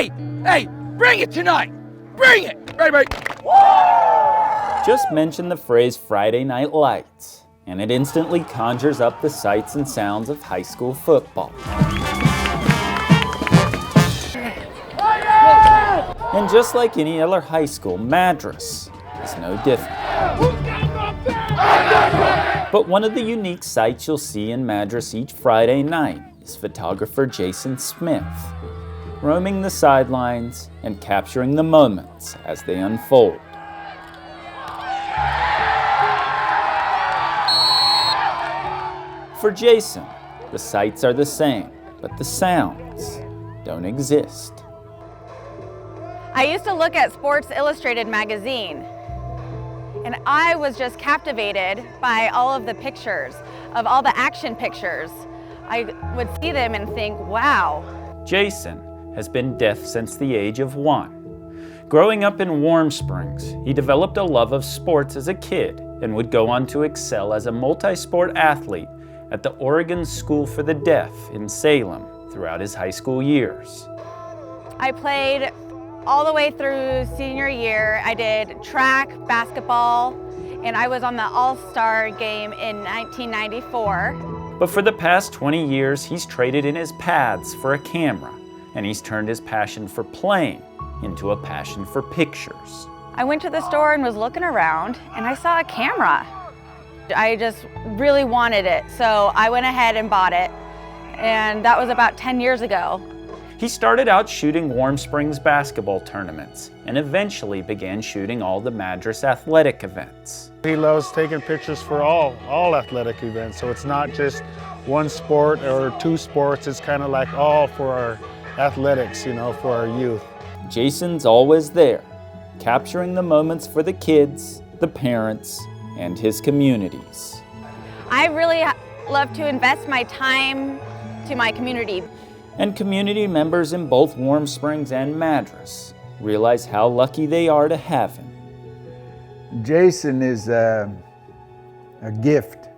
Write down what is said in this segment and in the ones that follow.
Hey, bring it tonight! Bring it! Right. Just mention the phrase Friday Night Lights, and it instantly conjures up the sights and sounds of high school football. And just like any other high school, Madras is no different. But one of the unique sights you'll see in Madras each Friday night is photographer Jayson Smith, roaming the sidelines and capturing the moments as they unfold. For Jayson, the sights are the same, but the sounds don't exist. I used to look at Sports Illustrated magazine, and I was just captivated by all of the pictures, of all the action pictures. I would see them and think, wow. Jayson has been deaf since the age of 1. Growing up in Warm Springs, he developed a love of sports as a kid and would go on to excel as a multi-sport athlete at the Oregon School for the Deaf in Salem throughout his high school years. I played all the way through senior year. I did track, basketball, and I was on the All-Star game in 1994. But for the past 20 years, he's traded in his paths for a camera, and he's turned his passion for playing into a passion for pictures. I went to the store and was looking around, and I saw a camera. I just really wanted it, so I went ahead and bought it, and that was about 10 years ago. He started out shooting Warm Springs basketball tournaments and eventually began shooting all the Madras athletic events. He loves taking pictures for all athletic events, so it's not just one sport or two sports, it's kind of like all for our athletics, for our youth. Jayson's always there, capturing the moments for the kids, the parents, and his communities. I really love to invest my time to my community. And community members in both Warm Springs and Madras realize how lucky they are to have him. Jayson is a gift.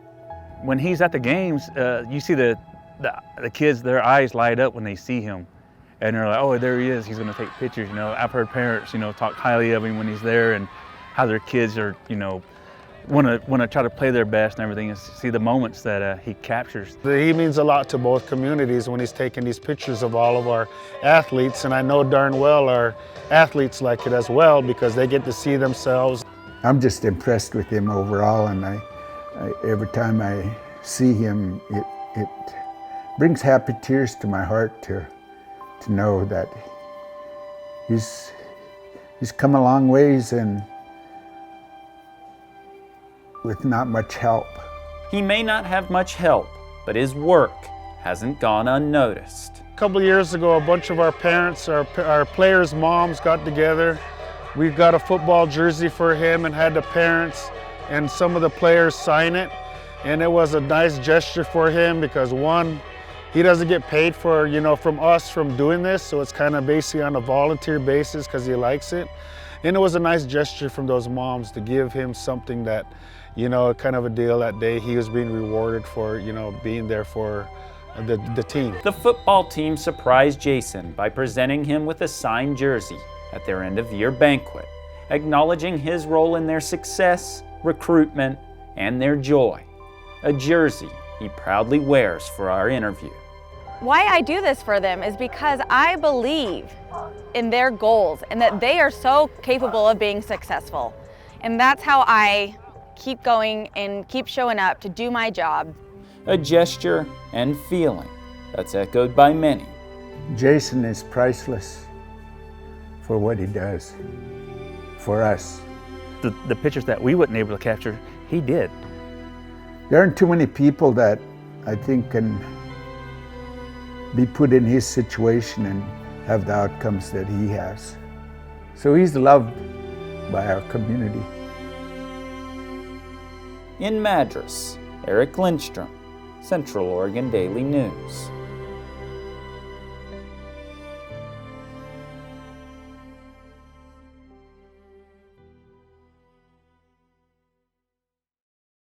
When he's at the games, you see the kids, their eyes light up when they see him. And they're like, oh, there he is, he's gonna take pictures. I've heard parents, talk highly of him when he's there and how their kids are, want to try to play their best and everything, and see the moments that he captures. He means a lot to both communities when he's taking these pictures of all of our athletes, and I know darn well our athletes like it as well because they get to see themselves. I'm just impressed with him overall, and I every time I see him, it brings happy tears to my heart to know that he's come a long ways and with not much help. He may not have much help, but his work hasn't gone unnoticed. A couple of years ago, a bunch of our parents, our players' moms got together. We got a football jersey for him and had the parents and some of the players sign it. And it was a nice gesture for him because one, he doesn't get paid for, from us from doing this. So it's kind of basically on a volunteer basis because he likes it. And it was a nice gesture from those moms to give him something that, kind of a deal that day. He was being rewarded for, being there for the team. The football team surprised Jayson by presenting him with a signed jersey at their end-of-year banquet, acknowledging his role in their success, recruitment, and their joy. A jersey he proudly wears for our interview. Why I do this for them is because I believe in their goals and that they are so capable of being successful. And that's how I keep going and keep showing up to do my job. A gesture and feeling that's echoed by many. Jayson is priceless for what he does for us. The pictures that we weren't able to capture, he did. There aren't too many people that I think can be put in his situation and have the outcomes that he has. So he's loved by our community. In Madras, Eric Lindstrom, Central Oregon Daily News.